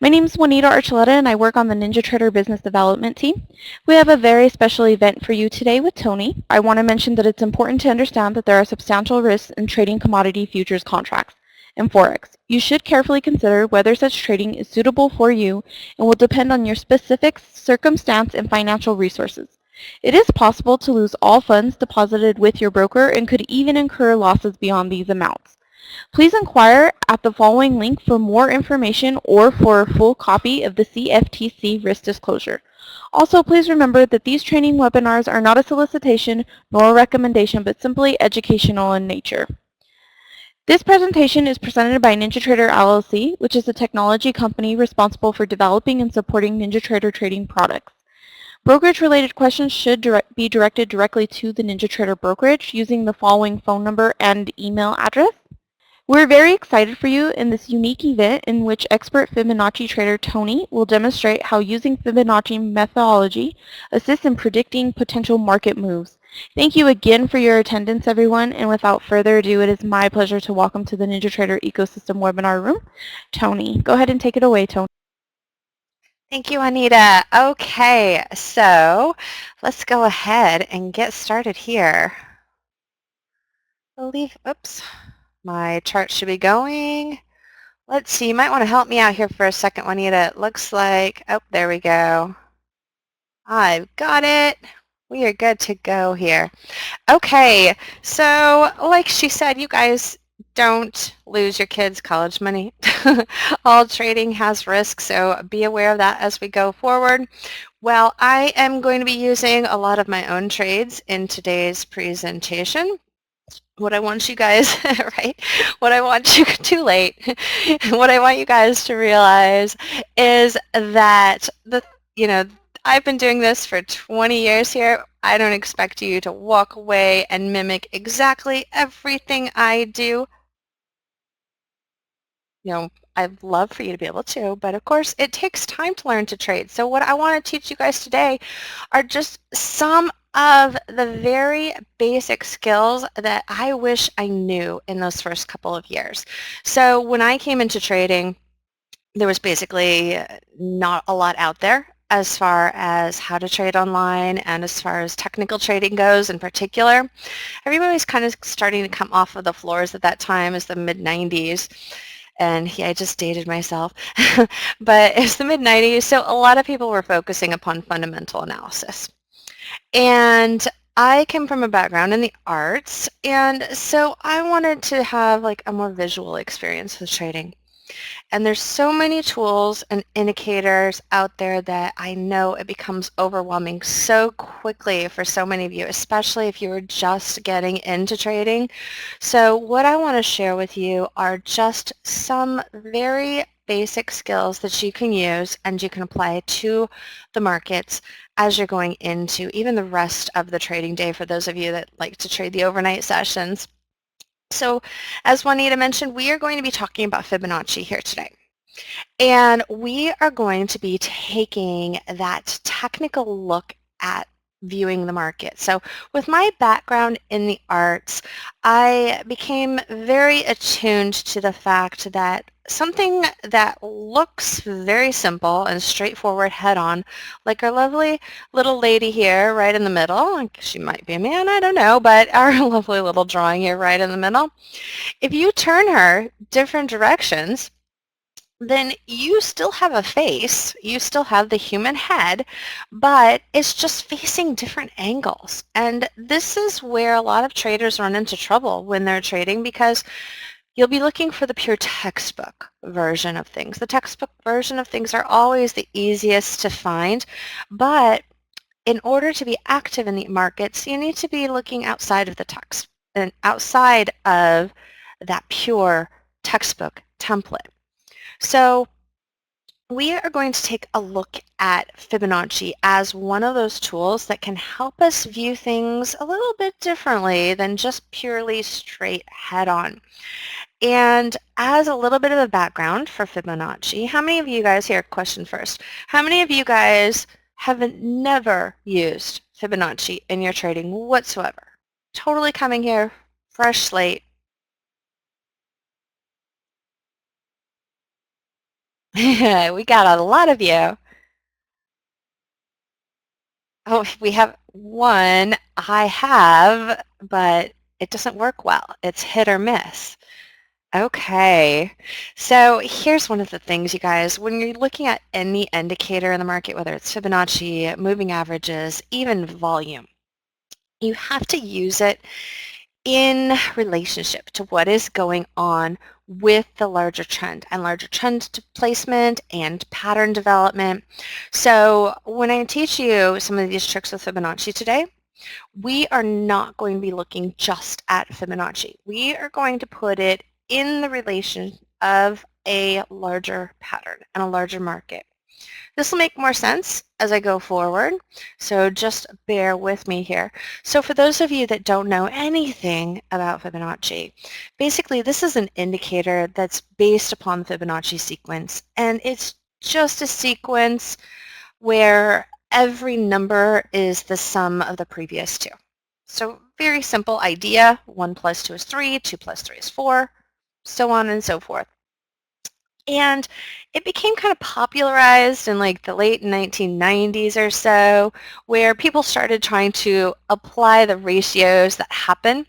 My name is Juanita Archuleta and I work on the NinjaTrader business development team. We have a very special event for you today with Toni. I want to mention that it's important to understand that there are substantial risks in trading commodity futures contracts and Forex. You should carefully consider whether such trading is suitable for you and will depend on your specific circumstance and financial resources. It is possible to lose all funds deposited with your broker and could even incur losses beyond these amounts. Please inquire at the following link for more information or for a full copy of the CFTC risk disclosure. Also, please remember that these training webinars are not a solicitation nor a recommendation, but simply educational in nature. This presentation is presented by NinjaTrader LLC, which is a technology company responsible for developing and supporting NinjaTrader trading products. Brokerage-related questions should be directed directly to the NinjaTrader brokerage using the following phone number and email address. We're very excited for you in this unique event in which expert Fibonacci trader Toni will demonstrate how using Fibonacci methodology assists in predicting potential market moves. Thank you again for your attendance, everyone, and without further ado, it is my pleasure to welcome to the NinjaTrader Ecosystem webinar room, Toni. Go ahead and take it away, Toni. Thank you, Anita. Okay, so let's go ahead and get started here. Oops, my chart should be going. Let's see, you might want to help me out here for a second, Juanita. It looks like, oh, there we go. I've got it. We are good to go here. Okay, so like she said, you guys don't lose your kids' college money. All trading has risks, so be aware of that as we go forward. Well, I am going to be using a lot of my own trades in today's presentation. What I want you guys, right? What I want you, too late. What I want you guys to realize is that I've been doing this for 20 years here. I don't expect you to walk away and mimic exactly everything I do. I'd love for you to be able to, but of course it takes time to learn to trade. So what I want to teach you guys today are just some of the very basic skills that I wish I knew in those first couple of years. So when I came into trading, there was basically not a lot out there as far as how to trade online and as far as technical trading goes in particular. Everybody was kind of starting to come off of the floors at that time as the mid-90s. And yeah, I just dated myself. But it's the mid-90s, so a lot of people were focusing upon fundamental analysis. And I came from a background in the arts, and so I wanted to have like a more visual experience with trading. And there's so many tools and indicators out there that I know it becomes overwhelming so quickly for so many of you, especially if you're just getting into trading. So what I want to share with you are just some very basic skills that you can use and you can apply to the markets as you're going into even the rest of the trading day for those of you that like to trade the overnight sessions. So as Juanita mentioned, we are going to be talking about Fibonacci here today. And we are going to be taking that technical look at viewing the market. So with my background in the arts, I became very attuned to the fact that something that looks very simple and straightforward head-on, like our lovely little lady here right in the middle, like she might be a man, I don't know, but our lovely little drawing here right in the middle, if you turn her different directions, then you still have a face, you still have the human head, but it's just facing different angles. And this is where a lot of traders run into trouble when they're trading because you'll be looking for the pure textbook version of things. The textbook version of things are always the easiest to find, but in order to be active in the markets, you need to be looking outside of the text and outside of that pure textbook template. So we are going to take a look at Fibonacci as one of those tools that can help us view things a little bit differently than just purely straight head-on. And as a little bit of a background for Fibonacci, how many of you guys here, question first, how many of you guys have never used Fibonacci in your trading whatsoever? Totally coming here, fresh slate. We got a lot of you. Oh, we have one. I have, but it doesn't work well. It's hit or miss. Okay, so here's one of the things, you guys. When you're looking at any indicator in the market, whether it's Fibonacci, moving averages, even volume, you have to use it in relationship to what is going on with the larger trend and larger trend placement and pattern development. So when I teach you some of these tricks with Fibonacci today, we are not going to be looking just at Fibonacci. We are going to put it in the relation of a larger pattern and a larger market. This will make more sense as I go forward, so just bear with me here. So for those of you that don't know anything about Fibonacci, basically this is an indicator that's based upon the Fibonacci sequence, and it's just a sequence where every number is the sum of the previous two. So very simple idea. 1 plus 2 is 3, 2 plus 3 is 4, so on and so forth. And it became kind of popularized in like the late 1990s or so, where people started trying to apply the ratios that happen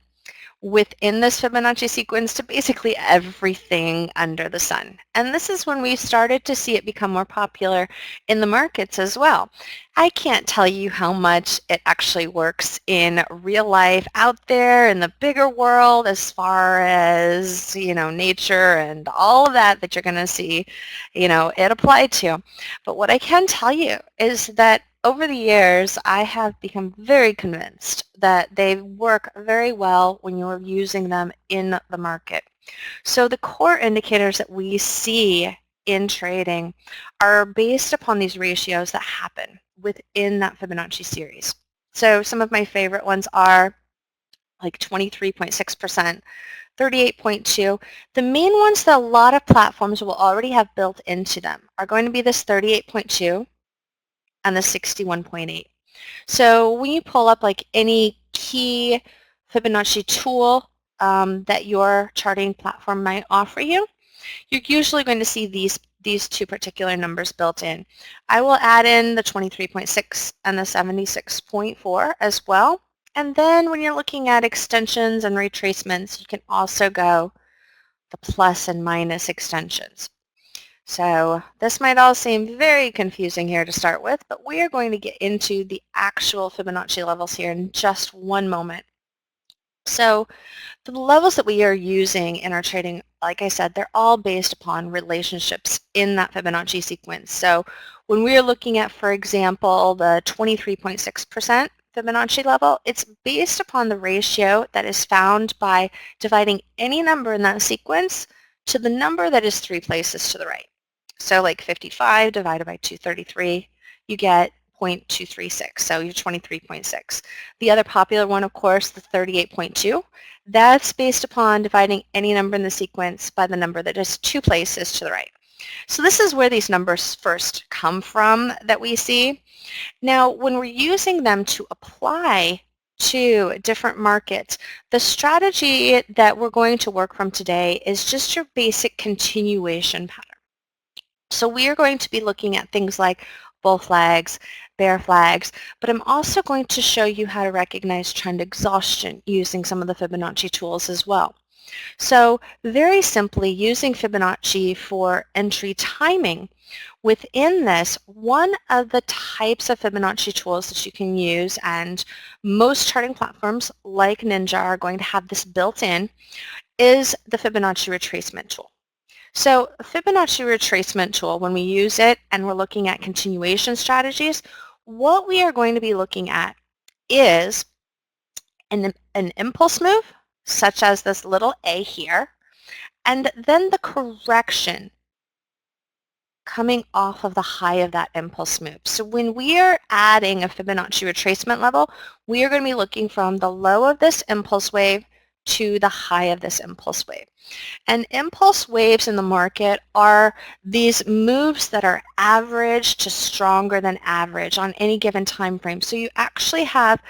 within this Fibonacci sequence to basically everything under the sun. And this is when we started to see it become more popular in the markets as well. I can't tell you how much it actually works in real life out there in the bigger world as far as, nature and all of that you're going to see, it applied to. But what I can tell you is that over the years, I have become very convinced that they work very well when you're using them in the market. So the core indicators that we see in trading are based upon these ratios that happen within that Fibonacci series. So some of my favorite ones are like 23.6%, 38.2. The main ones that a lot of platforms will already have built into them are going to be this 38.2 and the 61.8. So when you pull up like any key Fibonacci tool that your charting platform might offer you, you're usually going to see these two particular numbers built in. I will add in the 23.6 and the 76.4 as well. And then when you're looking at extensions and retracements, you can also go the plus and minus extensions. So this might all seem very confusing here to start with, but we are going to get into the actual Fibonacci levels here in just one moment. So the levels that we are using in our trading, like I said, they're all based upon relationships in that Fibonacci sequence. So when we are looking at, for example, the 23.6% Fibonacci level, it's based upon the ratio that is found by dividing any number in that sequence to the number that is 3 places to the right. So like 55 divided by 233, you get 0.236, so you're 23.6. The other popular one, of course, the 38.2, that's based upon dividing any number in the sequence by the number that is 2 places to the right. So this is where these numbers first come from that we see. Now, when we're using them to apply to different markets, the strategy that we're going to work from today is just your basic continuation pattern. So we are going to be looking at things like bull flags, bear flags, but I'm also going to show you how to recognize trend exhaustion using some of the Fibonacci tools as well. So very simply, using Fibonacci for entry timing, within this, one of the types of Fibonacci tools that you can use, and most charting platforms like Ninja are going to have this built in, is the Fibonacci retracement tool. So a Fibonacci retracement tool, when we use it and we're looking at continuation strategies, what we are going to be looking at is an impulse move, such as this little A here, and then the correction coming off of the high of that impulse move. So when we are adding a Fibonacci retracement level, we are going to be looking from the low of this impulse wave to the high of this impulse wave. And impulse waves in the market are these moves that are average to stronger than average on any given time frame. So you actually have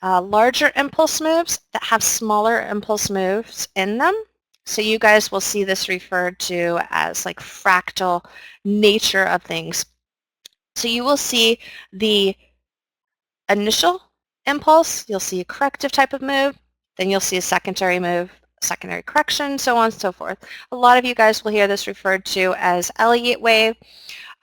larger impulse moves that have smaller impulse moves in them, So you guys will see this referred to as like fractal nature of things. So you will see the initial impulse, you'll see a corrective type of move, then you'll see a secondary move, secondary correction, so on and so forth. A lot of you guys will hear this referred to as Elliott wave.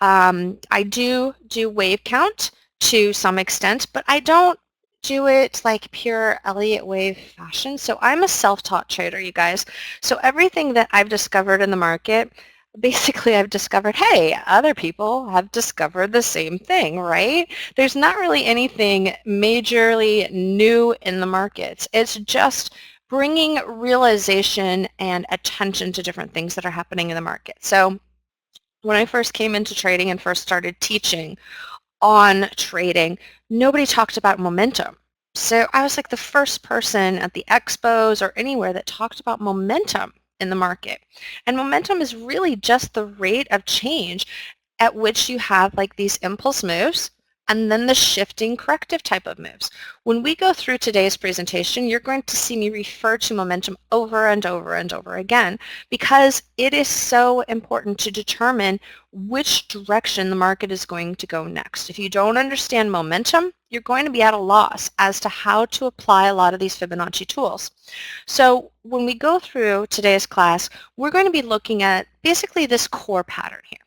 I do wave count to some extent, but I don't do it like pure Elliott wave fashion. So I'm a self-taught trader, you guys. So everything that I've discovered in the market, basically I've discovered, hey, other people have discovered the same thing, right? There's not really anything majorly new in the markets. It's just bringing realization and attention to different things that are happening in the market. So when I first came into trading and first started teaching on trading, nobody talked about momentum. So I was like the first person at the expos or anywhere that talked about momentum in the market. And momentum is really just the rate of change at which you have like these impulse moves and then the shifting corrective type of moves. When we go through today's presentation, you're going to see me refer to momentum over and over and over again because it is so important to determine which direction the market is going to go next. If you don't understand momentum, you're going to be at a loss as to how to apply a lot of these Fibonacci tools. So when we go through today's class, we're going to be looking at basically this core pattern here.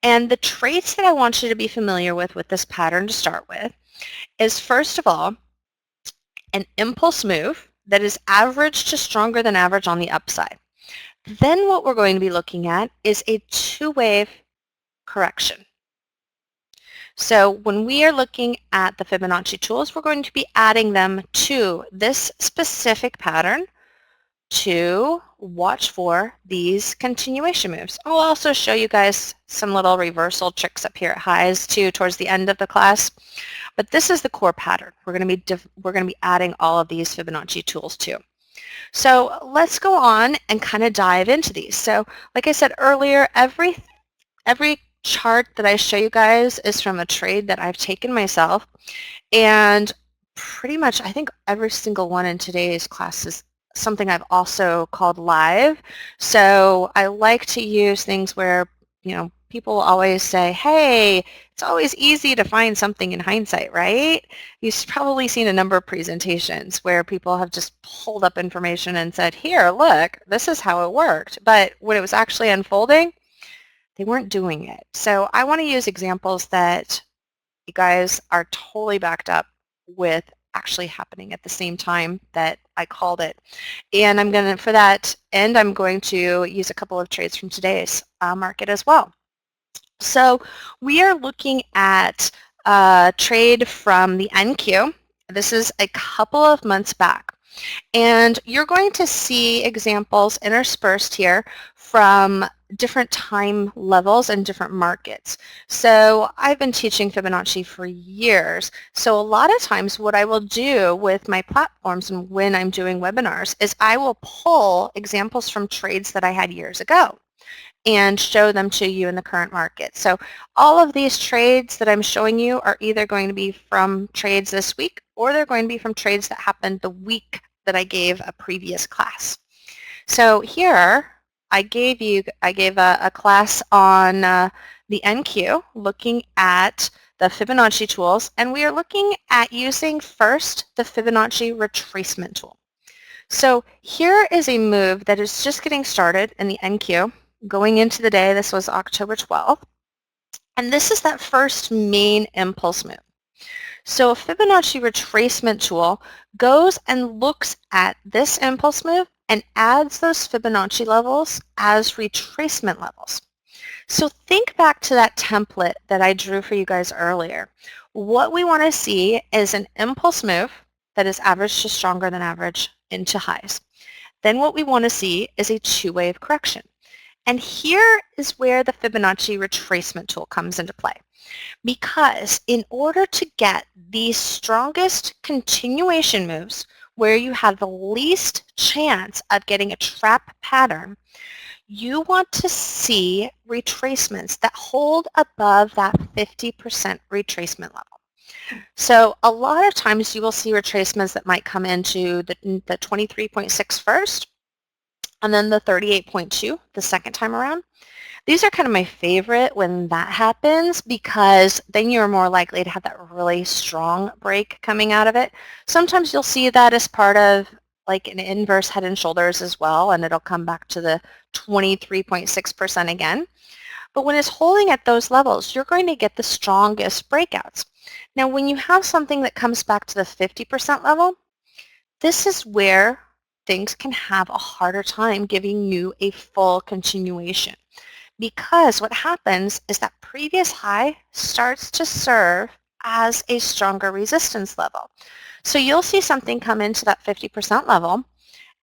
And the traits that I want you to be familiar with this pattern to start with is, first of all, an impulse move that is average to stronger than average on the upside. Then what we're going to be looking at is a two-wave correction. So when we are looking at the Fibonacci tools, we're going to be adding them to this specific pattern to watch for these continuation moves. I'll also show you guys some little reversal tricks up here at highs too towards the end of the class. But this is the core pattern. We're going to be adding all of these Fibonacci tools to. So let's go on and kind of dive into these. So like I said earlier, every chart that I show you guys is from a trade that I've taken myself, and pretty much I think every single one in today's class is something I've also called live. So I like to use things where, you know, people always say, hey, it's always easy to find something in hindsight, right? You've probably seen a number of presentations where people have just pulled up information and said, here, look, this is how it worked. But when it was actually unfolding, they weren't doing it. So I want to use examples that you guys are totally backed up with actually happening at the same time that I called it. And I'm going to, for that end, I'm going to use a couple of trades from today's market as well. So we are looking at a trade from the NQ. This is a couple of months back. And you're going to see examples interspersed here from different time levels and different markets. So I've been teaching Fibonacci for years. So a lot of times what I will do with my platforms and when I'm doing webinars is I will pull examples from trades that I had years ago and show them to you in the current market. So all of these trades that I'm showing you are either going to be from trades this week or they're going to be from trades that happened the week that I gave a previous class. So here I gave a class on the NQ looking at the Fibonacci tools, and we are looking at using first the Fibonacci retracement tool. So here is a move that is just getting started in the NQ going into the day. This was October 12th, and this is that first main impulse move. So a Fibonacci retracement tool goes and looks at this impulse move and adds those Fibonacci levels as retracement levels. So think back to that template that I drew for you guys earlier. What we want to see is an impulse move that is average to stronger than average into highs. Then what we want to see is a two-wave correction. And here is where the Fibonacci retracement tool comes into play. Because in order to get the strongest continuation moves where you have the least chance of getting a trap pattern, you want to see retracements that hold above that 50% retracement level. So a lot of times you will see retracements that might come into the 23.6 first, and then the 38.2 the second time around. These are kind of my favorite when that happens because then you're more likely to have that really strong break coming out of it. Sometimes you'll see that as part of like an inverse head and shoulders as well, and it'll come back to the 23.6% again. But when it's holding at those levels, you're going to get the strongest breakouts. Now, when you have something that comes back to the 50% level, this is where things can have a harder time giving you a full continuation. Because what happens is that previous high starts to serve as a stronger resistance level. So you'll see something come into that 50% level,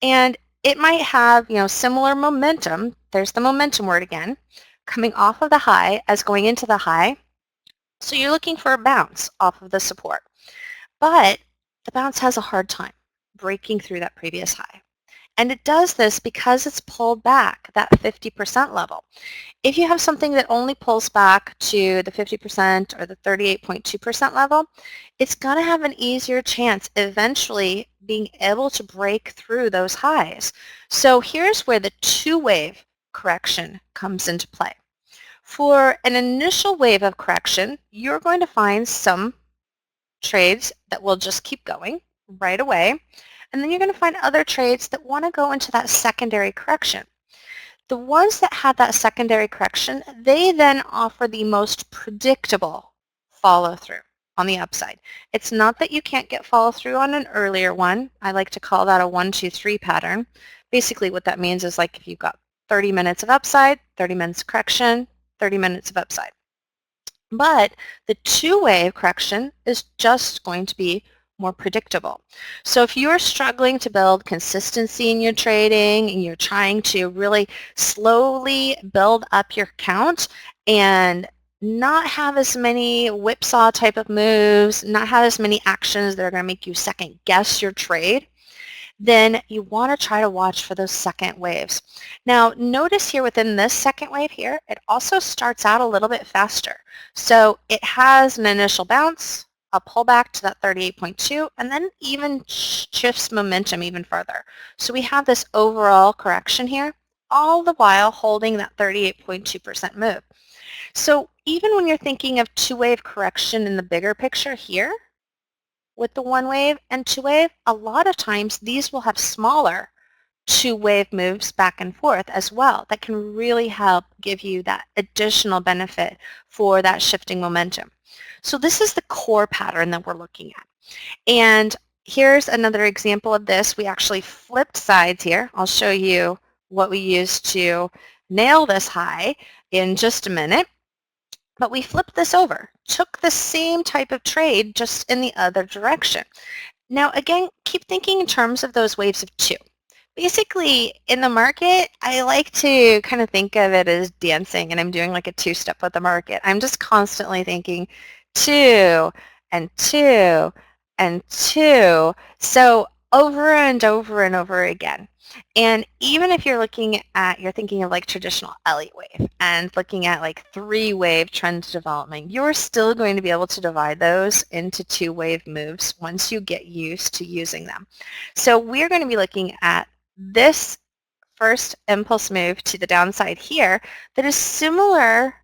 and it might have, similar momentum. There's the momentum word again, coming off of the high as going into the high. So you're looking for a bounce off of the support. But the bounce has a hard time breaking through that previous high. And it does this because it's pulled back that 50% level. If you have something that only pulls back to the 50% or the 38.2% level, it's going to have an easier chance eventually being able to break through those highs. So here's where the two-wave correction comes into play. For an initial wave of correction, you're going to find some trades that will just keep going right away. And then you're going to find other trades that want to go into that secondary correction. The ones that have that secondary correction, they then offer the most predictable follow-through on the upside. It's not that you can't get follow-through on an earlier one. I like to call that a 1, 2, 3 pattern. Basically what that means is like if you've got 30 minutes of upside, 30 minutes of correction, 30 minutes of upside. But the two-wave correction is just going to be more predictable. So if you're struggling to build consistency in your trading and you're trying to really slowly build up your count and not have as many whipsaw type of moves, not have as many actions that are going to make you second guess your trade, then you want to try to watch for those second waves. Now, notice here within this second wave here, it also starts out a little bit faster. So it has an initial bounce, a pullback to that 38.2, and then even shifts momentum even further. So we have this overall correction here, all the while holding that 38.2% move. So even when you're thinking of two-wave correction in the bigger picture here, with the one wave and two wave, a lot of times these will have smaller two wave moves back and forth as well that can really help give you that additional benefit for that shifting momentum. So this is the core pattern that we're looking at. And here's another example of this. We actually flipped sides here. I'll show you what we used to nail this high in just a minute. But we flipped this over, took the same type of trade just in the other direction. Now again, keep thinking in terms of those waves of two. Basically, in the market, I like to kind of think of it as dancing, and I'm doing like a two-step with the market. I'm just constantly thinking two and two and two, so over and over and over again. And even if you're thinking of like traditional Elliott wave and looking at like three-wave trend development, you're still going to be able to divide those into two-wave moves once you get used to using them. So we're going to be looking at this first impulse move to the downside here that is similar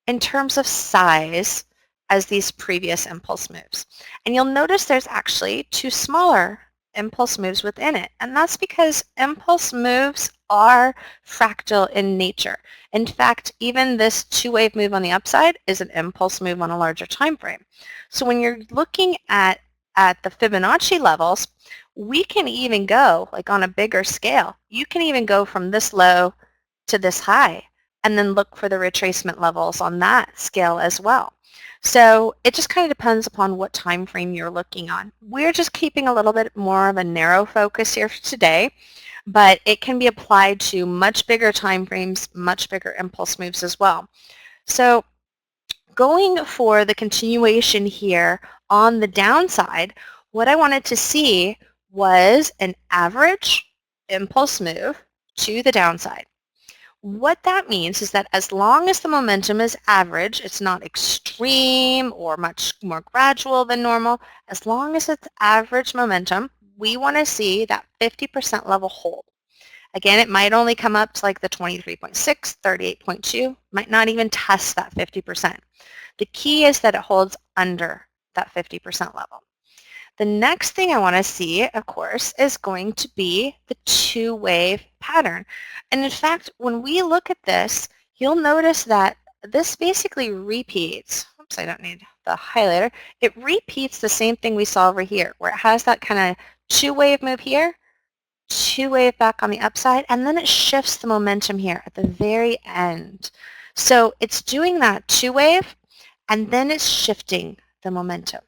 in terms of size as these previous impulse moves. And you'll notice there's actually two smaller impulse moves within it. And that's because impulse moves are fractal in nature. In fact, even this two-wave move on the upside is an impulse move on a larger time frame. So when you're looking at the Fibonacci levels, we can even go, like on a bigger scale, you can even go from this low to this high and then look for the retracement levels on that scale as well. So it just kind of depends upon what time frame you're looking on. We're just keeping a little bit more of a narrow focus here today, but it can be applied to much bigger time frames, much bigger impulse moves as well. So going for the continuation here on the downside, what I wanted to see was an average impulse move to the downside. What that means is that as long as the momentum is average, it's not extreme or much more gradual than normal, as long as it's average momentum, we want to see that 50% level hold. Again, it might only come up to like the 23.6, 38.2, might not even test that 50%. The key is that it holds under that 50% level. The next thing I want to see, of course, is going to be the two-wave pattern. And in fact, when we look at this, you'll notice that this basically repeats. Oops, I don't need the highlighter. It repeats the same thing we saw over here, where it has that kind of two-wave move here, two-wave back on the upside, and then it shifts the momentum here at the very end. So it's doing that two-wave, and then it's shifting the momentum.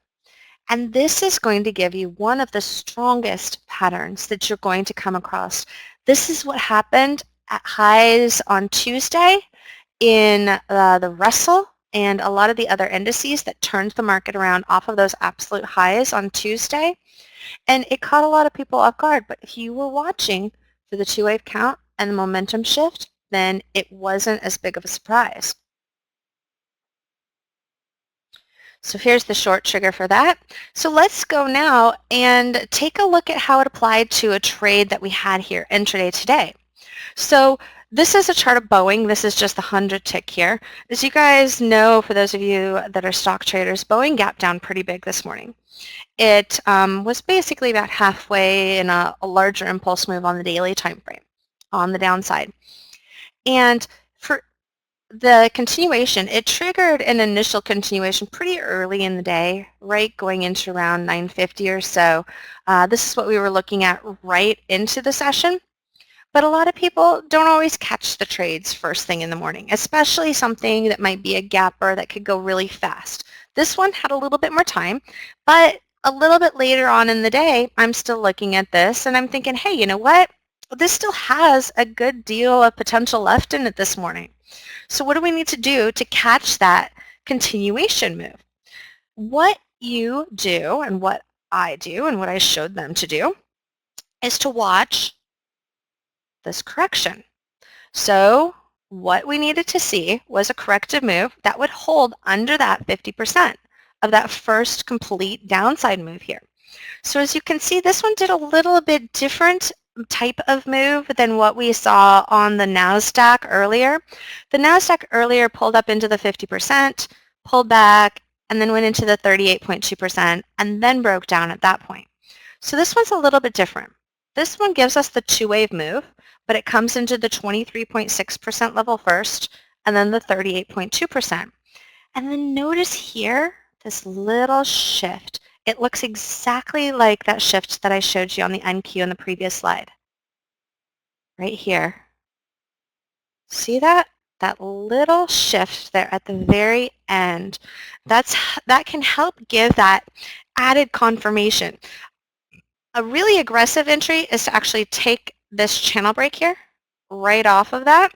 And this is going to give you one of the strongest patterns that you're going to come across. This is what happened at highs on Tuesday in the Russell and a lot of the other indices that turned the market around off of those absolute highs on Tuesday. And it caught a lot of people off guard. But if you were watching for the two-wave count and the momentum shift, then it wasn't as big of a surprise. So here's the short trigger for that. So let's go now and take a look at how it applied to a trade that we had here intraday today. So this is a chart of Boeing. This is just the 100 tick here. As you guys know, for those of you that are stock traders, Boeing gapped down pretty big this morning. It was basically about halfway in a larger impulse move on the daily time frame on the downside. And for the continuation, it triggered an initial continuation pretty early in the day, right going into around 9:50 or so. This is what we were looking at right into the session. But a lot of people don't always catch the trades first thing in the morning, especially something that might be a gapper that could go really fast. This one had a little bit more time, but a little bit later on in the day, I'm still looking at this and I'm thinking, hey, you know what? This still has a good deal of potential left in it this morning. So what do we need to do to catch that continuation move? What you do and what I do and what I showed them to do is to watch this correction. So what we needed to see was a corrective move that would hold under that 50% of that first complete downside move here. So as you can see, this one did a little bit different type of move than what we saw on the NASDAQ earlier. The NASDAQ earlier pulled up into the 50%, pulled back, and then went into the 38.2% and then broke down at that point. So this one's a little bit different. This one gives us the two-wave move, but it comes into the 23.6% level first and then the 38.2%. And then notice here this little shift. It looks exactly like that shift that I showed you on the NQ in the previous slide. Right here. See that? That little shift there at the very end. That can help give that added confirmation. A really aggressive entry is to actually take this channel break here right off of that.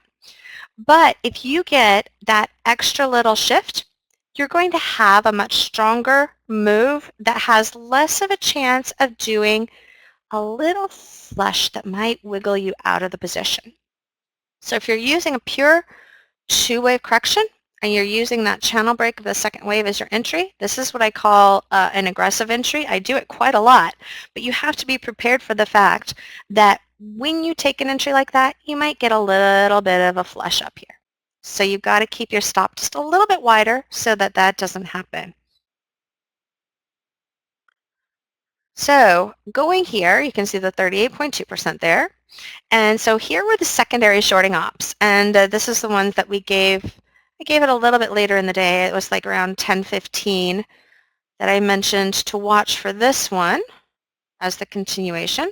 But if you get that extra little shift, you're going to have a much stronger move that has less of a chance of doing a little flush that might wiggle you out of the position. So if you're using a pure two-wave correction and you're using that channel break of the second wave as your entry, this is what I call an aggressive entry. I do it quite a lot, but you have to be prepared for the fact that when you take an entry like that, you might get a little bit of a flush up here. So you've got to keep your stop just a little bit wider so that that doesn't happen. So going here, you can see the 38.2% there. And so here were the secondary shorting ops. And this is the ones that we gave. I gave it a little bit later in the day. It was like around 10:15 that I mentioned to watch for this one as the continuation.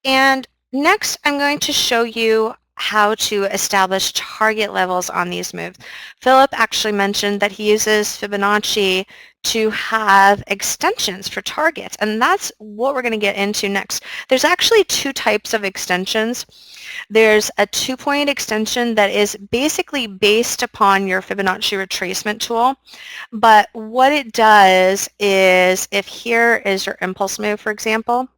And next, I'm going to show you how to establish target levels on these moves. Philip actually mentioned that he uses Fibonacci to have extensions for targets, and that's what we're going to get into next. There's actually two types of extensions. There's a 2-point extension that is basically based upon your Fibonacci retracement tool, but what it does is if here is your impulse move, for example,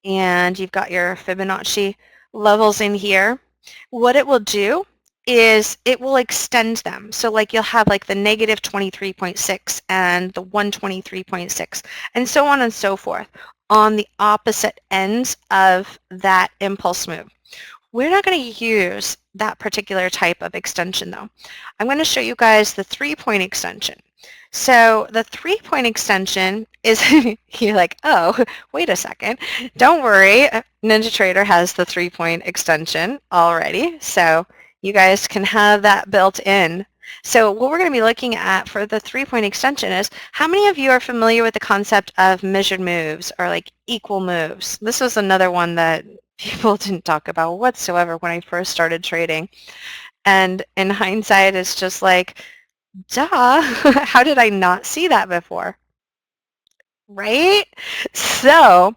and you've got your Fibonacci levels in here, what it will do is it will extend them. So like you'll have like the negative 23.6 and the 123.6 and so on and so forth. on the opposite ends of that impulse move. We're not going to use that particular type of extension though. I'm going to show you guys the 3-point extension. So the 3-point extension is, you're like, oh, wait a second. Don't worry, NinjaTrader has the 3-point extension already, so you guys can have that built in. So what we're going to be looking at for the 3-point extension is, how many of you are familiar with the concept of measured moves or like equal moves? This was another one that people didn't talk about whatsoever when I first started trading. And in hindsight, it's just like, duh, how did I not see that before? Right? So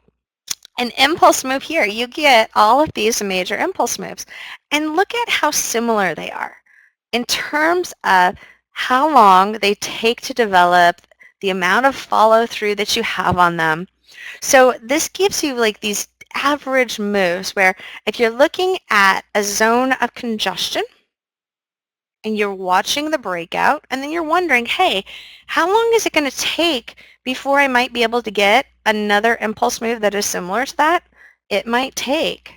an impulse move here, you get all of these major impulse moves. And look at how similar they are in terms of how long they take to develop, the amount of follow through that you have on them. So this gives you like these average moves where if you're looking at a zone of congestion and you're watching the breakout and then you're wondering, hey, how long is it going to take before I might be able to get another impulse move that is similar to that? It might take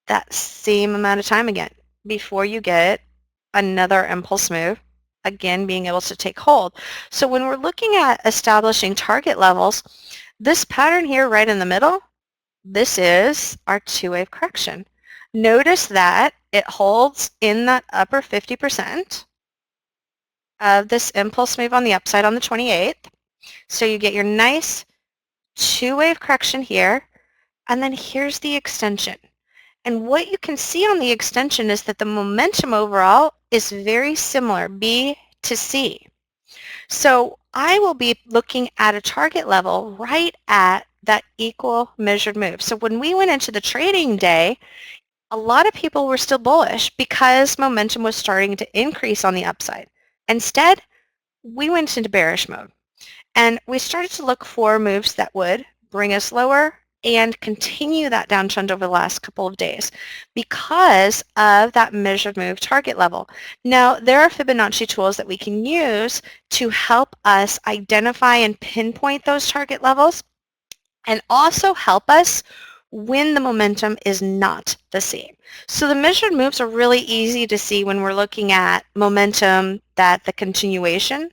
that same amount of time again before you get another impulse move, again being able to take hold. So when we're looking at establishing target levels, this pattern here right in the middle, this is our two-wave correction. Notice that it holds in that upper 50% of this impulse move on the upside on the 28th. So you get your nice two-wave correction here, and then here's the extension. And what you can see on the extension is that the momentum overall is very similar, B to C. So I will be looking at a target level right at that equal measured move. So when we went into the trading day, a lot of people were still bullish because momentum was starting to increase on the upside. Instead, we went into bearish mode. And we started to look for moves that would bring us lower and continue that downtrend over the last couple of days because of that measured move target level. Now, there are Fibonacci tools that we can use to help us identify and pinpoint those target levels and also help us when the momentum is not the same. So the measured moves are really easy to see when we're looking at momentum that the continuation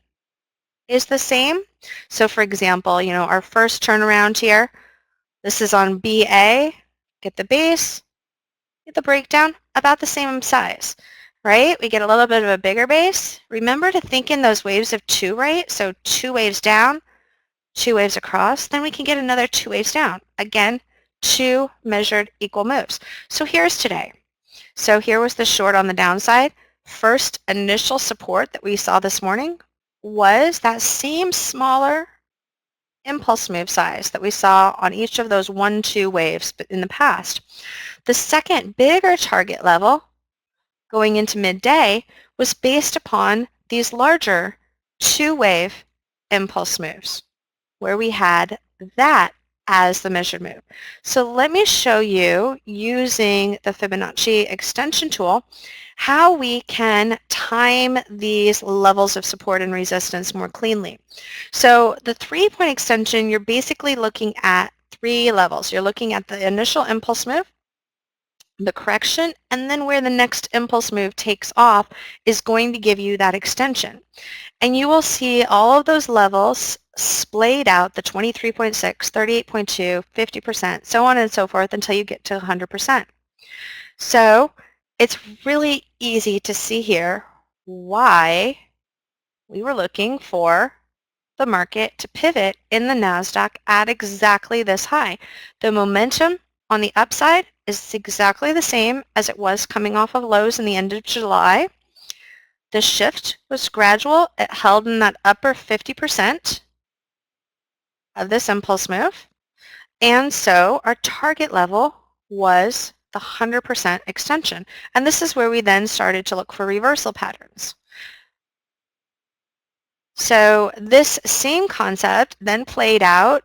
is the same. So for example, our first turnaround here, this is on BA, get the base, get the breakdown, about the same size, right? We get a little bit of a bigger base. Remember to think in those waves of two, right? So 2 waves down, 2 waves across, then we can get another 2 waves down. Again, 2 measured equal moves. So here's today. So here was the short on the downside. First initial support that we saw this morning was that same smaller impulse move size that we saw on each of those 1-2 waves in the past. The second bigger target level going into midday was based upon these larger 2-wave impulse moves where we had that as the measured move. So let me show you using the Fibonacci extension tool how we can time these levels of support and resistance more cleanly. So the 3-point extension, you're basically looking at 3 levels. You're looking at the initial impulse move, the correction, and then where the next impulse move takes off is going to give you that extension. And you will see all of those levels splayed out, the 23.6, 38.2, 50%, so on and so forth until you get to 100%. So it's really easy to see here why we were looking for the market to pivot in the NASDAQ at exactly this high. The momentum on the upside is exactly the same as it was coming off of lows in the end of July. The shift was gradual. It held in that upper 50% of this impulse move. And so our target level was the 100% extension. And this is where we then started to look for reversal patterns. So this same concept then played out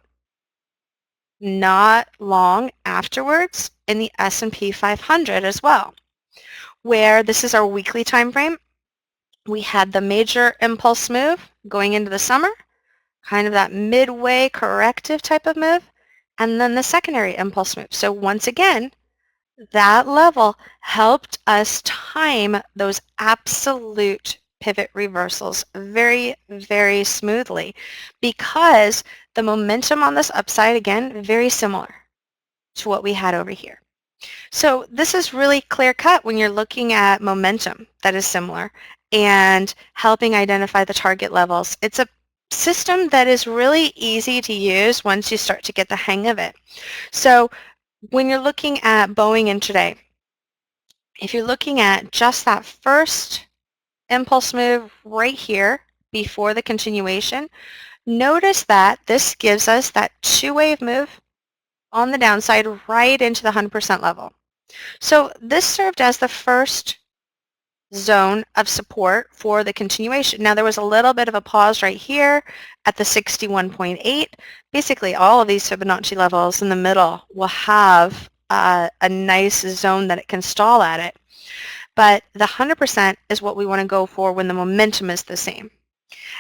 not long afterwards in the S&P 500 as well, where this is our weekly time frame. We had the major impulse move going into the summer, kind of that midway corrective type of move. and then the secondary impulse move. So once again, that level helped us time those absolute pivot reversals very, very smoothly because the momentum on this upside, again, very similar to what we had over here. So this is really clear cut when you're looking at momentum that is similar and helping identify the target levels. It's a system that is really easy to use once you start to get the hang of it. So when you're looking at Boeing intraday, if you're looking at just that first impulse move right here before the continuation, notice that this gives us that two-wave move on the downside right into the 100% level. So this served as the first zone of support for the continuation. Now there was a little bit of a pause right here at the 61.8. Basically all of these Fibonacci levels in the middle will have a nice zone that it can stall at it. But the 100% is what we want to go for when the momentum is the same.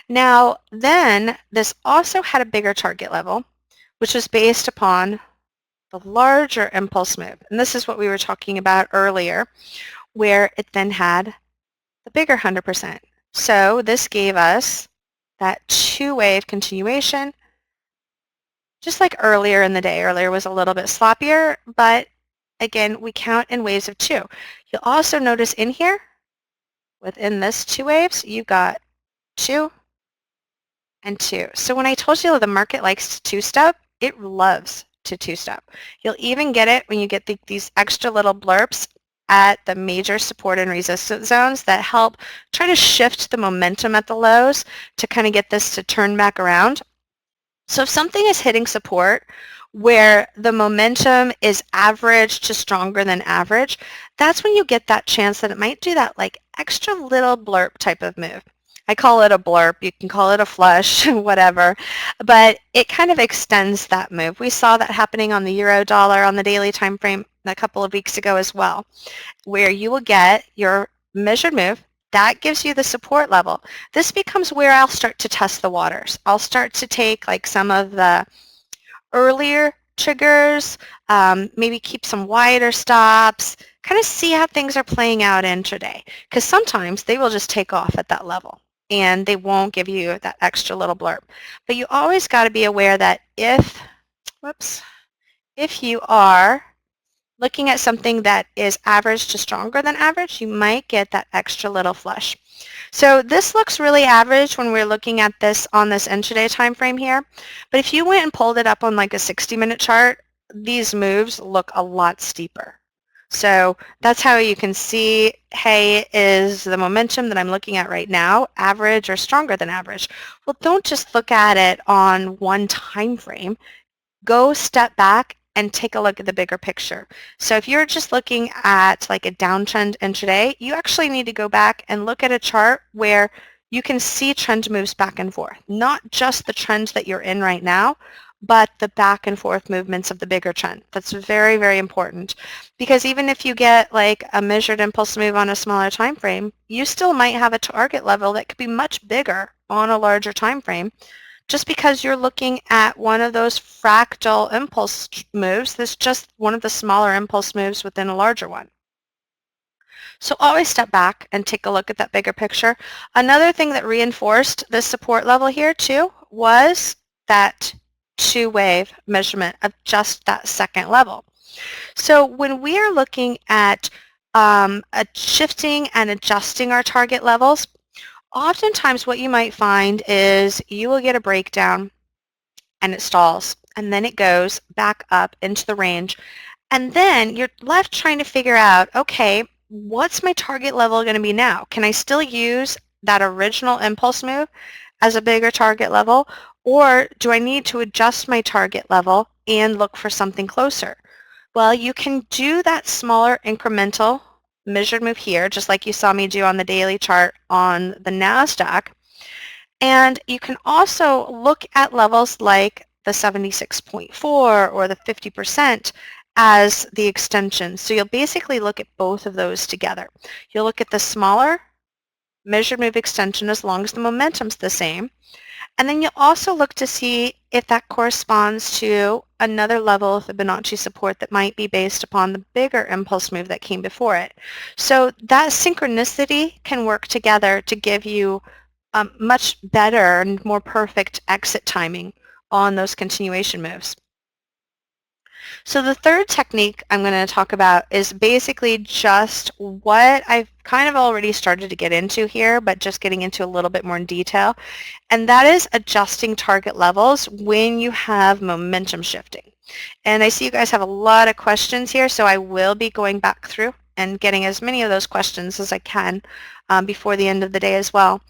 Now then this also had a bigger target level, which was based upon the larger impulse move. And this is what we were talking about earlier, where it then had the bigger 100%. So this gave us that two-wave continuation, just like earlier in the day. Earlier was a little bit sloppier, but again, we count in waves of two. You'll also notice in here, within this two waves, you got 2 and 2. So when I told you the market likes to two-step, it loves to two-step. You'll even get it when you get these extra little blurps at the major support and resistance zones that help try to shift the momentum at the lows to kind of get this to turn back around. So if something is hitting support where the momentum is average to stronger than average, that's when you get that chance that it might do that like extra little blurb type of move. I call it a blurb, you can call it a flush, whatever, but it kind of extends that move. We saw that happening on the euro dollar on the daily time frame a couple of weeks ago as well, where you will get your measured move. That gives you the support level. This becomes where I'll start to test the waters. I'll start to take like some of the earlier triggers, maybe keep some wider stops, kind of see how things are playing out intraday. Because sometimes they will just take off at that level and they won't give you that extra little blurb. But you always got to be aware that if you are looking at something that is average to stronger than average, you might get that extra little flush. So this looks really average when we're looking at this on this intraday time frame here. But if you went and pulled it up on like a 60-minute chart, these moves look a lot steeper. So that's how you can see, hey, is the momentum that I'm looking at right now average or stronger than average? Well, don't just look at it on one time frame. Go step back and take a look at the bigger picture. So if you're just looking at like a downtrend intraday, you actually need to go back and look at a chart where you can see trend moves back and forth, not just the trend that you're in right now, but the back and forth movements of the bigger trend. That's very, very important because even if you get like a measured impulse move on a smaller time frame, you still might have a target level that could be much bigger on a larger time frame. Just because you're looking at one of those fractal impulse moves, that's just one of the smaller impulse moves within a larger one. So always step back and take a look at that bigger picture. Another thing that reinforced this support level here too was that two-wave measurement of just that second level. So when we are looking at shifting and adjusting our target levels, oftentimes what you might find is you will get a breakdown and it stalls and then it goes back up into the range and then you're left trying to figure out, okay, what's my target level going to be now? Can I still use that original impulse move as a bigger target level, or do I need to adjust my target level and look for something closer? Well, you can do that smaller incremental measured move here, just like you saw me do on the daily chart on the NASDAQ. And you can also look at levels like the 76.4 or the 50% as the extension. So you'll basically look at both of those together. You'll look at the smaller measured move extension as long as the momentum's the same. And then you'll also look to see if that corresponds to another level of Fibonacci support that might be based upon the bigger impulse move that came before it. So that synchronicity can work together to give you much better and more perfect exit timing on those continuation moves. So the third technique I'm going to talk about is basically just what I've kind of already started to get into here, but just getting into a little bit more in detail. And that is adjusting target levels when you have momentum shifting. And I see you guys have a lot of questions here, so I will be going back through and getting as many of those questions as I can before the end of the day as well.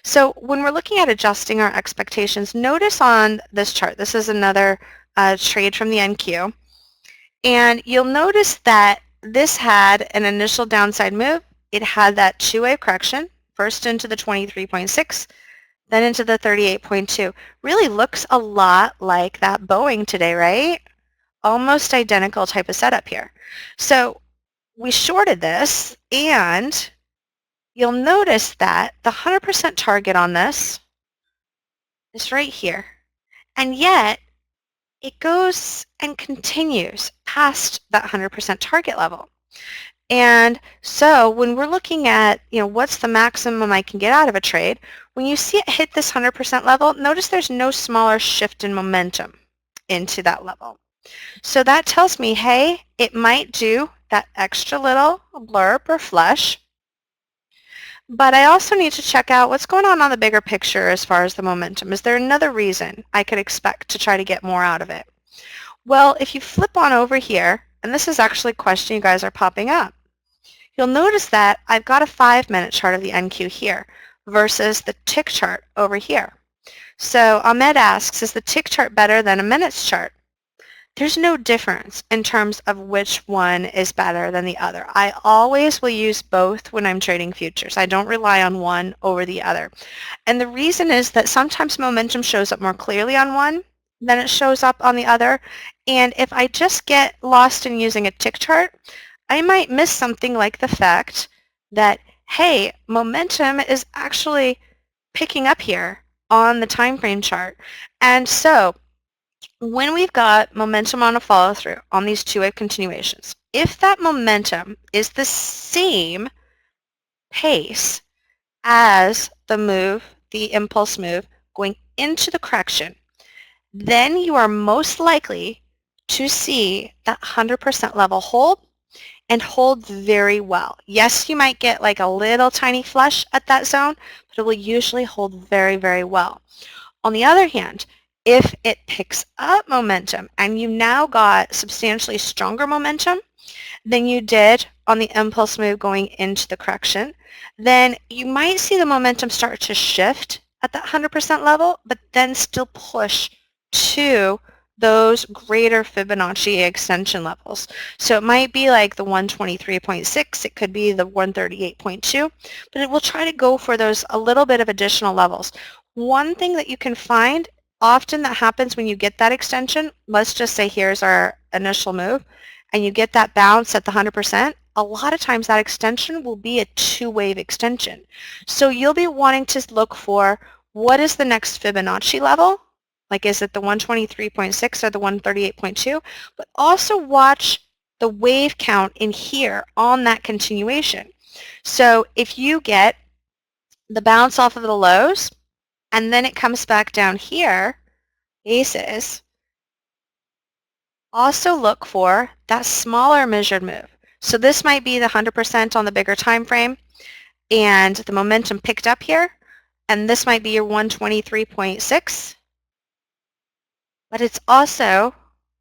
So when we're looking at adjusting our expectations, notice on this chart, this is another trade from the NQ. And you'll notice that this had an initial downside move. It had that two-wave correction, first into the 23.6, then into the 38.2. Really looks a lot like that Boeing today, right? Almost identical type of setup here. So we shorted this, and you'll notice that the 100% target on this is right here. And yet, it goes and continues past that 100% target level. And so when we're looking at, what's the maximum I can get out of a trade, when you see it hit this 100% level, notice there's no smaller shift in momentum into that level. So that tells me, hey, it might do that extra little blurb or flush, but I also need to check out what's going on the bigger picture as far as the momentum. Is there another reason I could expect to try to get more out of it? Well, if you flip on over here, and this is actually a question you guys are popping up, you'll notice that I've got a 5-minute chart of the NQ here versus the tick chart over here. So Ahmed asks, is the tick chart better than a minutes chart? There's no difference in terms of which one is better than the other. I always will use both when I'm trading futures. I don't rely on one over the other. And the reason is that sometimes momentum shows up more clearly on one than it shows up on the other. And if I just get lost in using a tick chart, I might miss something like the fact that, hey, momentum is actually picking up here on the time frame chart. And so when we've got momentum on a follow-through on these two-wave continuations, if that momentum is the same pace as the move, the impulse move, going into the correction, then you are most likely to see that 100% level hold and hold very well. Yes, you might get like a little tiny flush at that zone, but it will usually hold very, very well. On the other hand, if it picks up momentum and you now got substantially stronger momentum than you did on the impulse move going into the correction, then you might see the momentum start to shift at that 100% level, but then still push to those greater Fibonacci extension levels. So it might be like the 123.6, it could be the 138.2, but it will try to go for those a little bit of additional levels. One thing that you can find often that happens when you get that extension, let's just say here's our initial move, and you get that bounce at the 100%, a lot of times that extension will be a two-wave extension. So you'll be wanting to look for what is the next Fibonacci level, like is it the 123.6 or the 138.2, but also watch the wave count in here on that continuation. So if you get the bounce off of the lows, and then it comes back down here, aces, also look for that smaller measured move. So this might be the 100% on the bigger time frame, and the momentum picked up here, and this might be your 123.6, but it's also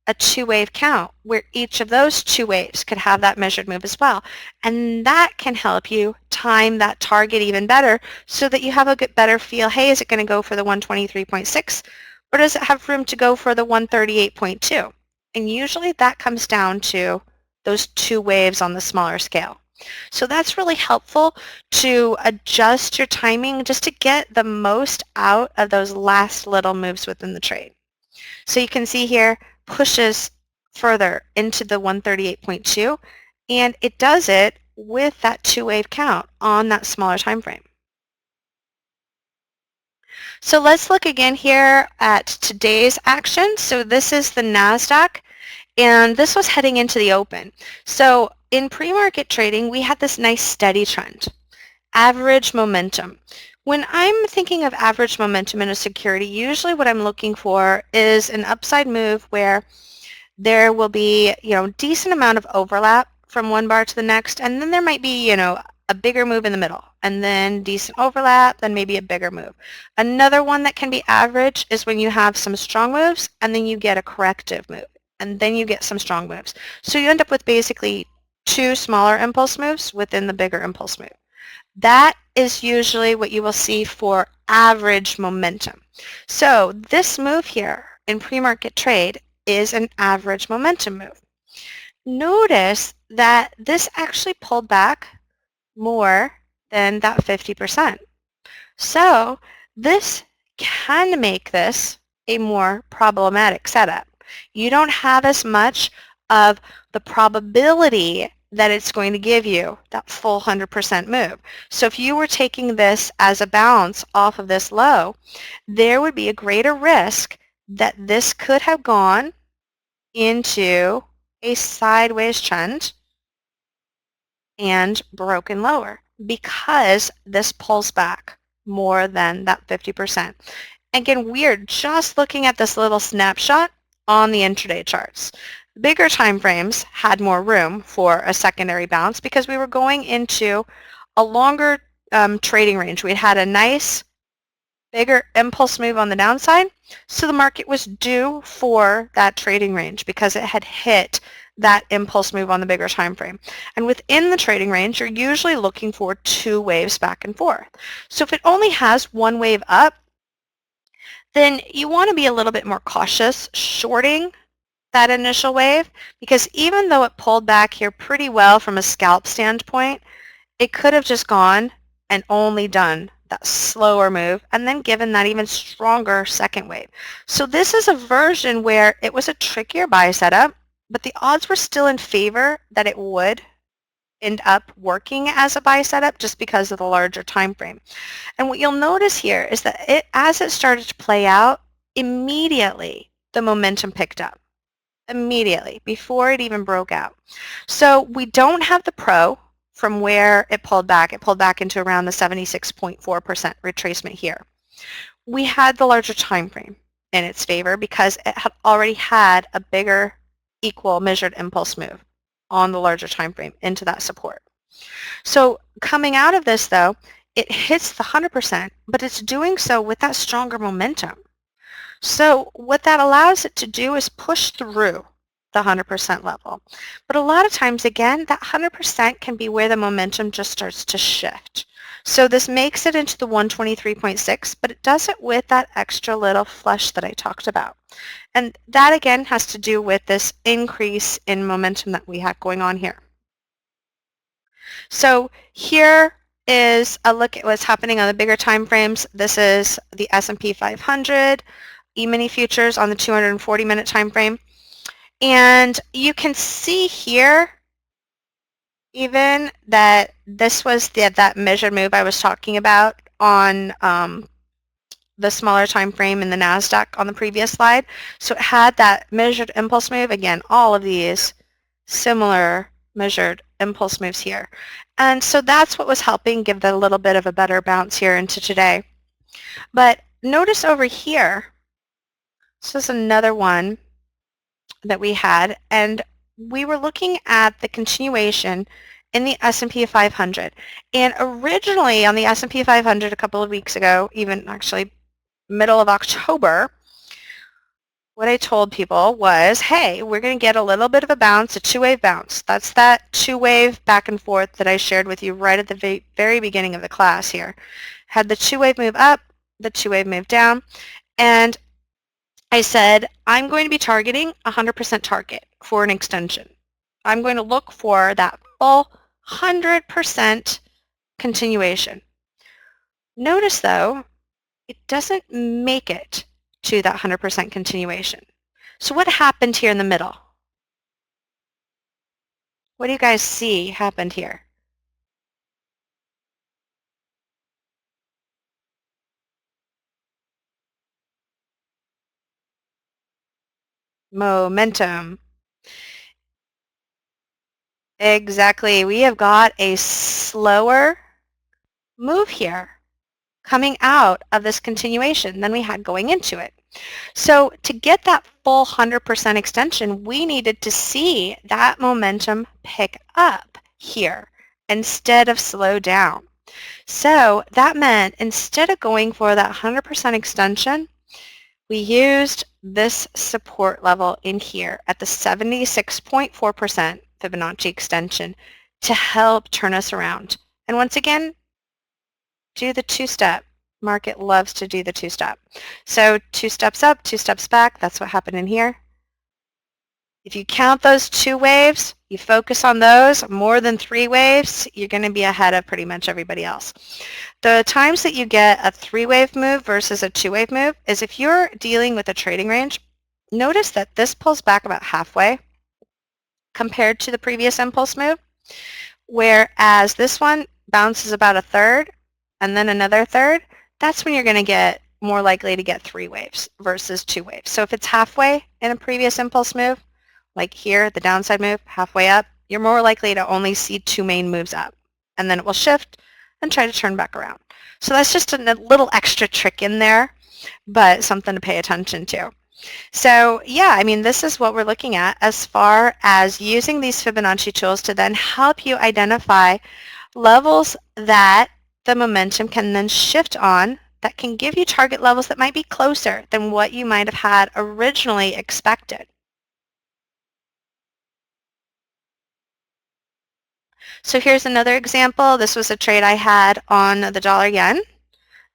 a two-wave count where each of those two waves could have that measured move as well. And that can help you time that target even better so that you have a better feel, hey, is it going to go for the 123.6 or does it have room to go for the 138.2? And usually that comes down to those two waves on the smaller scale. So that's really helpful to adjust your timing just to get the most out of those last little moves within the trade. So you can see here, pushes further into the 138.2, and it does it with that two-wave count on that smaller time frame. So let's look again here at today's action. So this is the NASDAQ, and this was heading into the open. So in pre-market trading, we had this nice steady trend, average momentum. When I'm thinking of average momentum in a security, usually what I'm looking for is an upside move where there will be, decent amount of overlap from one bar to the next, and then there might be, a bigger move in the middle, and then decent overlap, then maybe a bigger move. Another one that can be average is when you have some strong moves, and then you get a corrective move, and then you get some strong moves. So you end up with basically two smaller impulse moves within the bigger impulse move. That is usually what you will see for average momentum. So this move here in pre-market trade is an average momentum move. Notice that this actually pulled back more than that 50%. So this can make this a more problematic setup. You don't have as much of the probability that it's going to give you that full 100% move. So if you were taking this as a bounce off of this low, there would be a greater risk that this could have gone into a sideways trend and broken lower because this pulls back more than that 50%. Again, we are just looking at this little snapshot on the intraday charts. Bigger time frames had more room for a secondary bounce because we were going into a longer trading range. We had a nice bigger impulse move on the downside, so the market was due for that trading range because it had hit that impulse move on the bigger time frame. And within the trading range, you're usually looking for two waves back and forth. So if it only has one wave up, then you want to be a little bit more cautious shorting that initial wave, because even though it pulled back here pretty well from a scalp standpoint, it could have just gone and only done that slower move and then given that even stronger second wave. So this is a version where it was a trickier buy setup, but the odds were still in favor that it would end up working as a buy setup just because of the larger time frame. And what you'll notice here is that as it started to play out, immediately the momentum picked up. Immediately, before it even broke out. So we don't have the pro from where it pulled back. It pulled back into around the 76.4% retracement here. We had the larger time frame in its favor because it had already had a bigger equal measured impulse move on the larger time frame into that support. So coming out of this, though, it hits the 100%, but it's doing so with that stronger momentum. So what that allows it to do is push through the 100% level. But a lot of times, again, that 100% can be where the momentum just starts to shift. So this makes it into the 123.6, but it does it with that extra little flush that I talked about. And that, again, has to do with this increase in momentum that we have going on here. So here is a look at what's happening on the bigger time frames. This is the S&P 500, E-mini futures on the 240-minute time frame. And you can see here even that this was that measured move I was talking about on the smaller time frame in the NASDAQ on the previous slide. So it had that measured impulse move. Again, all of these similar measured impulse moves here. And so that's what was helping give that a little bit of a better bounce here into today. But notice over here, this is another one that we had, and we were looking at the continuation in the S&P 500. And originally on the S&P 500 a couple of weeks ago, even actually middle of October, what I told people was, hey, we're going to get a little bit of a bounce, a two-wave bounce. That's that two-wave back and forth that I shared with you right at the very beginning of the class here. Had the two-wave move up, the two-wave move down, and I said, I'm going to be targeting 100% target for an extension. I'm going to look for that full 100% continuation. Notice, though, it doesn't make it to that 100% continuation. So what happened here in the middle? What do you guys see happened here? Momentum. Exactly. We have got a slower move here coming out of this continuation than we had going into it. So to get that full 100% extension, we needed to see that momentum pick up here instead of slow down. So that meant instead of going for that 100% extension, we used this support level in here at the 76.4% Fibonacci extension to help turn us around. And once again, do the two-step. Market loves to do the two-step. So 2 steps up, 2 steps back. That's what happened in here. If you count those 2 waves, you focus on those, more than 3 waves, you're going to be ahead of pretty much everybody else. The times that you get a 3-wave move versus a 2-wave move is if you're dealing with a trading range, notice that this pulls back about halfway compared to the previous impulse move, whereas this one bounces about a third and then another third. That's when you're going to get more likely to get 3 waves versus 2 waves. So if it's halfway in a previous impulse move, like here, the downside move, halfway up, you're more likely to only see 2 main moves up. And then it will shift and try to turn back around. So that's just a little extra trick in there, but something to pay attention to. So yeah, I mean, this is what we're looking at as far as using these Fibonacci tools to then help you identify levels that the momentum can then shift on that can give you target levels that might be closer than what you might have had originally expected. So here's another example. This was a trade I had on the dollar yen.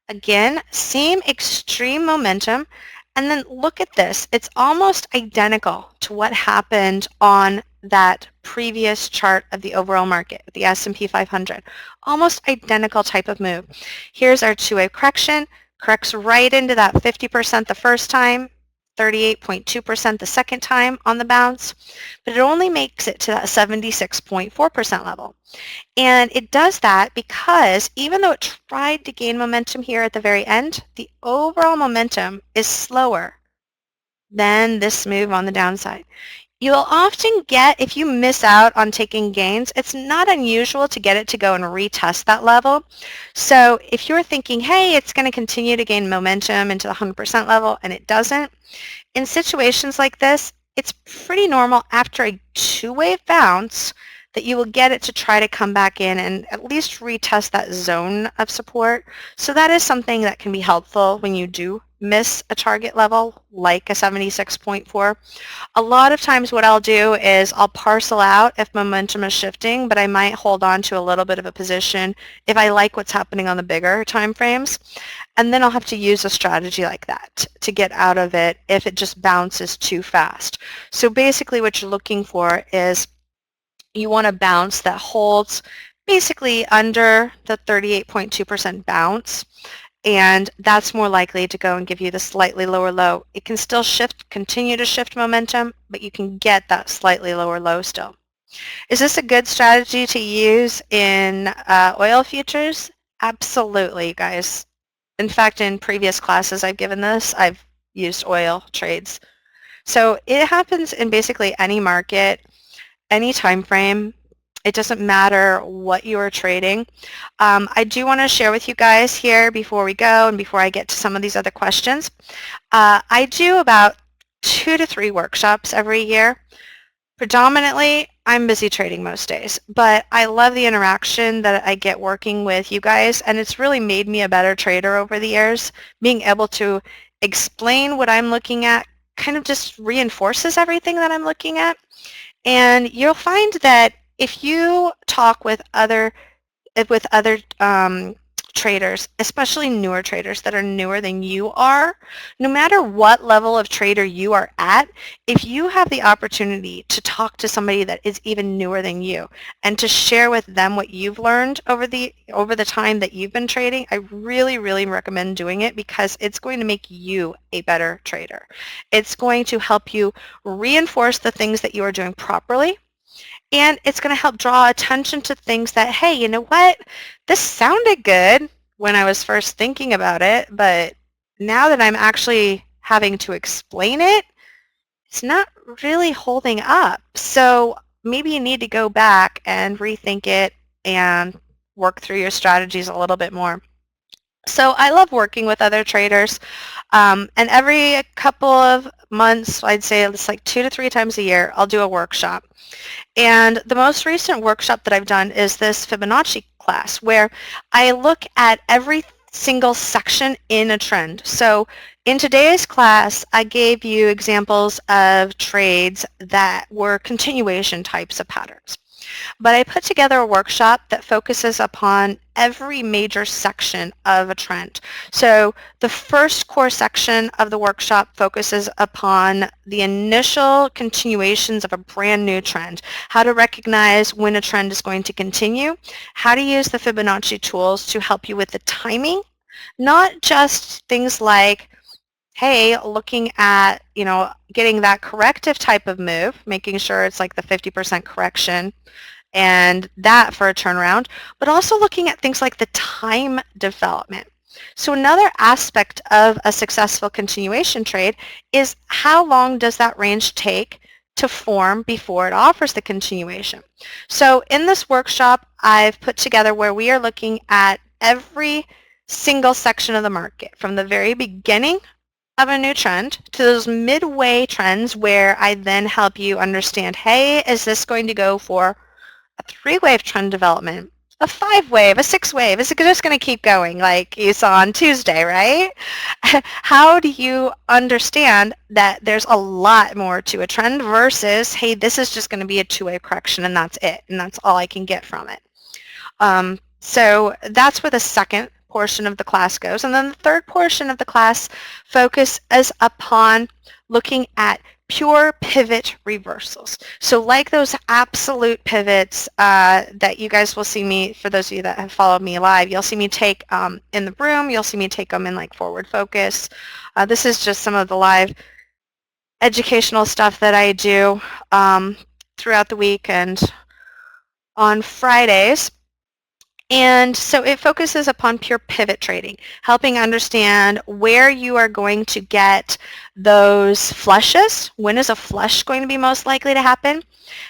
Again, same extreme momentum. And then look at this. It's almost identical to what happened on that previous chart of the overall market, the S&P 500. Almost identical type of move. Here's our 2-wave correction. Corrects right into that 50% the first time, 38.2% the second time on the bounce, but it only makes it to that 76.4% level. And it does that because even though it tried to gain momentum here at the very end, the overall momentum is slower than this move on the downside. You'll often get, if you miss out on taking gains, it's not unusual to get it to go and retest that level. So if you're thinking, hey, it's going to continue to gain momentum into the 100% level and it doesn't, in situations like this, it's pretty normal after a 2-wave bounce that you will get it to try to come back in and at least retest that zone of support. So that is something that can be helpful when you do miss a target level like a 76.4. A lot of times what I'll do is I'll parcel out if momentum is shifting, but I might hold on to a little bit of a position if I like what's happening on the bigger time frames. And then I'll have to use a strategy like that to get out of it if it just bounces too fast. So basically what you're looking for is you want a bounce that holds basically under the 38.2% bounce, and that's more likely to go and give you the slightly lower low. It can still continue to shift momentum, but you can get that slightly lower low still. Is this a good strategy to use in oil futures? Absolutely, guys. In fact, in previous classes I've given this, I've used oil trades. So it happens in basically any market, any time frame. It doesn't matter what you are trading. I do want to share with you guys here before we go and before I get to some of these other questions. I do about 2 to 3 workshops every year. Predominantly, I'm busy trading most days, but I love the interaction that I get working with you guys, and it's really made me a better trader over the years. Being able to explain what I'm looking at kind of just reinforces everything that I'm looking at. And you'll find that if you talk with other traders, especially newer traders that are newer than you are, no matter what level of trader you are at, if you have the opportunity to talk to somebody that is even newer than you and to share with them what you've learned over the time that you've been trading, I really, really recommend doing it because it's going to make you a better trader. It's going to help you reinforce the things that you are doing properly. And it's going to help draw attention to things that, hey, you know what? This sounded good when I was first thinking about it, but now that I'm actually having to explain it, it's not really holding up. So maybe you need to go back and rethink it and work through your strategies a little bit more. So I love working with other traders, and every couple of months, I'd say it's like 2 to 3 times a year, I'll do a workshop. And the most recent workshop that I've done is this Fibonacci class where I look at every single section in a trend. So in today's class, I gave you examples of trades that were continuation types of patterns. But I put together a workshop that focuses upon every major section of a trend. So the first core section of the workshop focuses upon the initial continuations of a brand new trend, how to recognize when a trend is going to continue, how to use the Fibonacci tools to help you with the timing, not just things like, hey, looking at, getting that corrective type of move, making sure it's like the 50% correction, and that for a turnaround, but also looking at things like the time development. So another aspect of a successful continuation trade is how long does that range take to form before it offers the continuation. So in this workshop, I've put together where we are looking at every single section of the market from the very beginning of a new trend to those midway trends where I then help you understand, hey, is this going to go for a 3-wave trend development, a 5-wave, a 6-wave? Is it just going to keep going like you saw on Tuesday, right? How do you understand that there's a lot more to a trend versus, hey, this is just going to be a 2-wave correction and that's it, and that's all I can get from it? So that's where the second portion of the class goes. And then the third portion of the class focuses upon looking at pure pivot reversals. So like those absolute pivots that you guys will see me, for those of you that have followed me live, you'll see me take in the room, you'll see me take them in like forward focus. This is just some of the live educational stuff that I do throughout the week and on Fridays. And so it focuses upon pure pivot trading, helping understand where you are going to get those flushes. When is a flush going to be most likely to happen?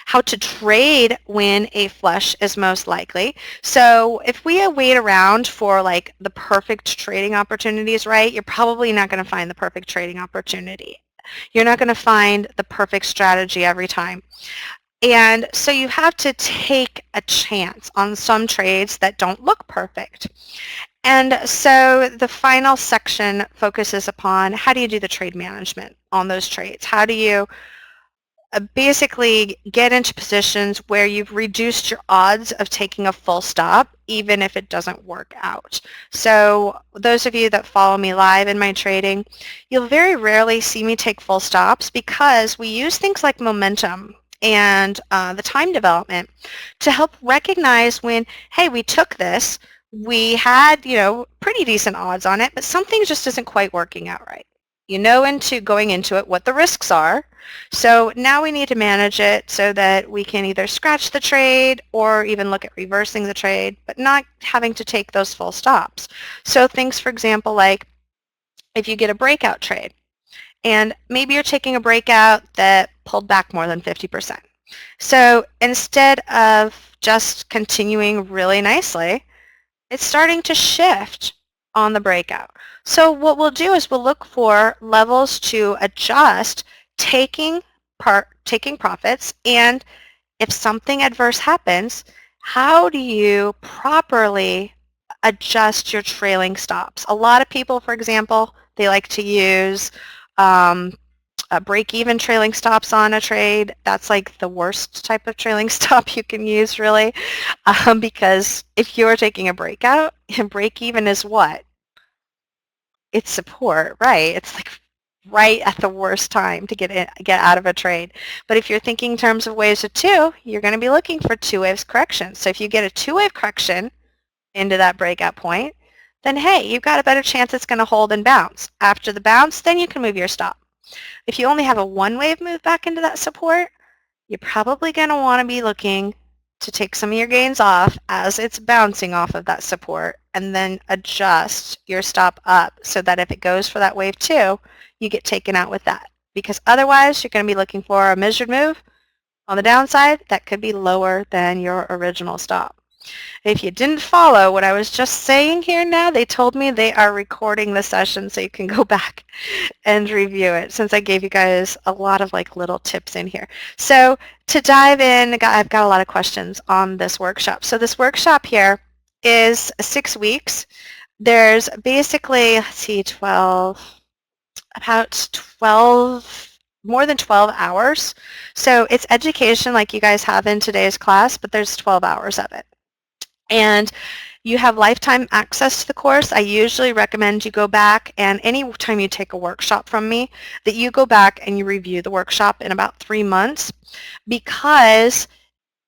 How to trade when a flush is most likely. So if we wait around for like the perfect trading opportunities, right, you're probably not going to find the perfect trading opportunity. You're not going to find the perfect strategy every time. And so you have to take a chance on some trades that don't look perfect. And so the final section focuses upon how do you do the trade management on those trades? How do you basically get into positions where you've reduced your odds of taking a full stop, even if it doesn't work out? So those of you that follow me live in my trading, you'll very rarely see me take full stops because we use things like momentum and the time development to help recognize when, hey, we took this, we had, pretty decent odds on it, but something just isn't quite working out right. Into going into it what the risks are. So now we need to manage it so that we can either scratch the trade or even look at reversing the trade, but not having to take those full stops. So things, for example, like if you get a breakout trade, and maybe you're taking a breakout that pulled back more than 50%. So instead of just continuing really nicely, it's starting to shift on the breakout. So what we'll do is we'll look for levels to adjust, taking profits, and if something adverse happens, how do you properly adjust your trailing stops? A lot of people, for example, they like to use break-even trailing stops on a trade. That's like the worst type of trailing stop you can use, really, because if you're taking a breakout, break-even is what? It's support, right? It's like right at the worst time to get out of a trade. But if you're thinking in terms of waves of two, you're going to be looking for 2 waves correction. So if you get a 2-wave correction into that breakout point, then hey, you've got a better chance it's going to hold and bounce. After the bounce, then you can move your stop. If you only have a 1-wave move back into that support, you're probably going to want to be looking to take some of your gains off as it's bouncing off of that support and then adjust your stop up so that if it goes for that wave 2, you get taken out with that. because otherwise you're going to be looking for a measured move on the downside that could be lower than your original stop. If you didn't follow what I was just saying here now, they told me they are recording the session so you can go back and review it, since I gave you guys a lot of like little tips in here. So to dive in, I've got a lot of questions on this workshop. So this workshop here is 6 weeks. There's basically, let's see, about 12, more than 12 hours. So it's education like you guys have in today's class, but there's 12 hours of it. And you have lifetime access to the course. I usually recommend you go back, and any time you take a workshop from me, that you go back and you review the workshop in about 3 months, because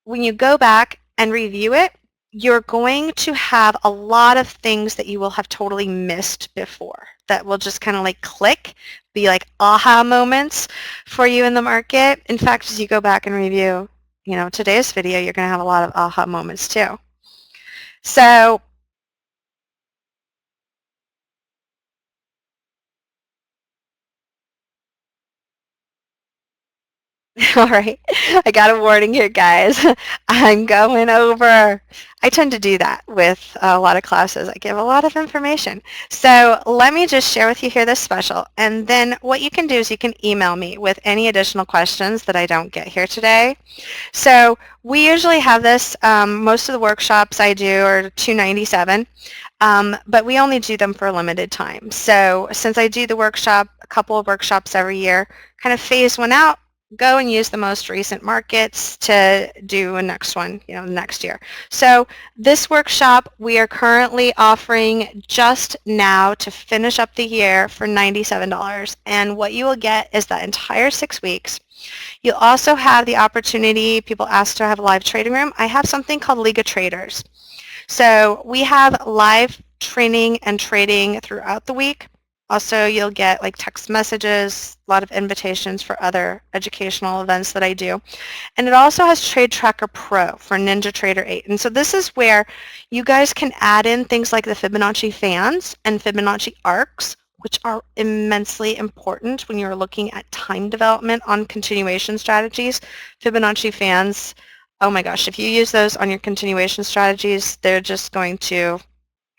when you go back and review it, you're going to have a lot of things that you will have totally missed before that will just kind of like click, be like aha moments for you in the market. In fact, as you go back and review, today's video, you're going to have a lot of aha moments too. So all right, I got a warning here, guys. I'm going over. I tend to do that with a lot of classes. I give a lot of information. So let me just share with you here this special. And then what you can do is you can email me with any additional questions that I don't get here today. So we usually have this, most of the workshops I do are $297, but we only do them for a limited time. So since I do the workshop, a couple of workshops every year, kind of phase one out, go and use the most recent markets to do a next one, next year. So this workshop we are currently offering just now to finish up the year for $97. And what you will get is that entire 6 weeks. You'll also have the opportunity, people ask to have a live trading room. I have something called League of Traders. So we have live training and trading throughout the week. Also, you'll get like text messages, a lot of invitations for other educational events that I do. And it also has Trade Tracker Pro for NinjaTrader 8. And so this is where you guys can add in things like the Fibonacci fans and Fibonacci arcs, which are immensely important when you're looking at time development on continuation strategies. Fibonacci fans, oh my gosh, if you use those on your continuation strategies, they're just going to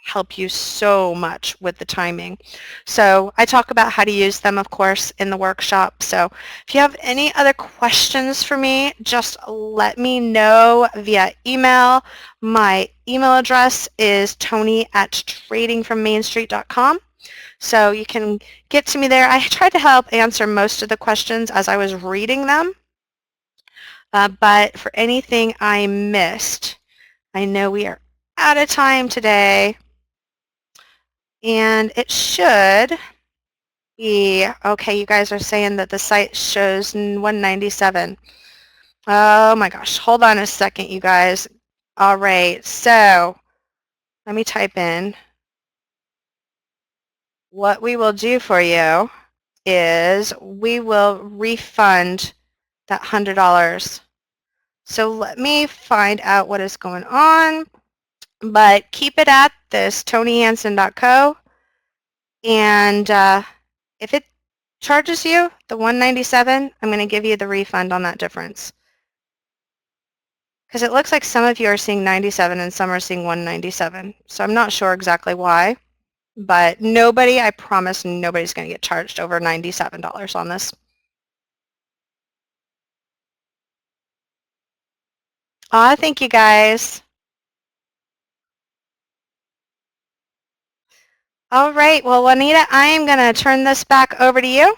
help you so much with the timing. So I talk about how to use them, of course, in the workshop. So if you have any other questions for me, just let me know via email. My email address is tony@tradingfrommainstreet.com. So you can get to me there. I tried to help answer most of the questions as I was reading them. But for anything I missed, I know we are out of time today. And it should be, okay, you guys are saying that the site shows 197. Oh my gosh, hold on a second, you guys. All right, so let me type in. What we will do for you is we will refund that $100. So let me find out what is going on, but keep it at this tonyhansen.co. And if it charges you the $197, I'm going to give you the refund on that difference. Because it looks like some of you are seeing 97 and some are seeing 197. So I'm not sure exactly why. But nobody, I promise, nobody's going to get charged over $97 on this. Thank you guys. All right, well, Juanita, I am going to turn this back over to you.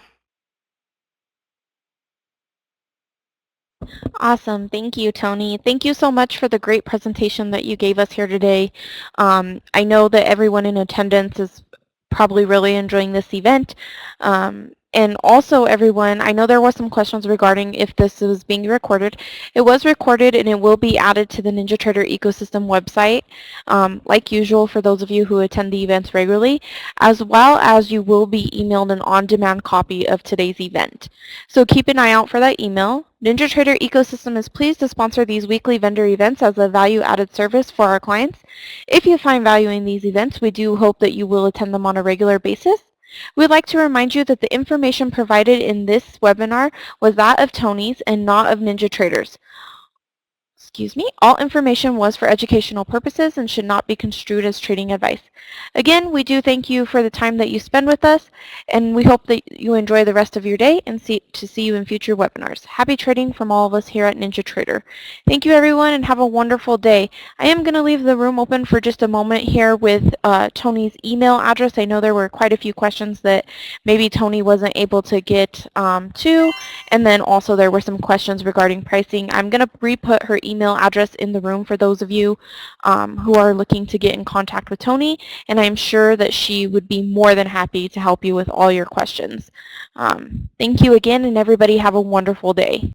Awesome. Thank you, Toni. Thank you so much for the great presentation that you gave us here today. I know that everyone in attendance is probably really enjoying this event. And also, everyone, I know there were some questions regarding if this is being recorded. It was recorded, and it will be added to the NinjaTrader ecosystem website, like usual for those of you who attend the events regularly, as well as you will be emailed an on-demand copy of today's event. So keep an eye out for that email. NinjaTrader ecosystem is pleased to sponsor these weekly vendor events as a value-added service for our clients. If you find value in these events, we do hope that you will attend them on a regular basis. We'd like to remind you that the information provided in this webinar was that of Toni's and not of NinjaTrader's. All information was for educational purposes and should not be construed as trading advice. Again, we do thank you for the time that you spend with us, and we hope that you enjoy the rest of your day and see you in future webinars. Happy trading from all of us here at NinjaTrader. Thank you, everyone, and have a wonderful day. I am going to leave the room open for just a moment here with Toni's email address. I know there were quite a few questions that maybe Toni wasn't able to get to, and then also there were some questions regarding pricing. I'm going to re-put her email address in the room for those of you who are looking to get in contact with Toni, and I'm sure that she would be more than happy to help you with all your questions. Thank you again, and everybody have a wonderful day.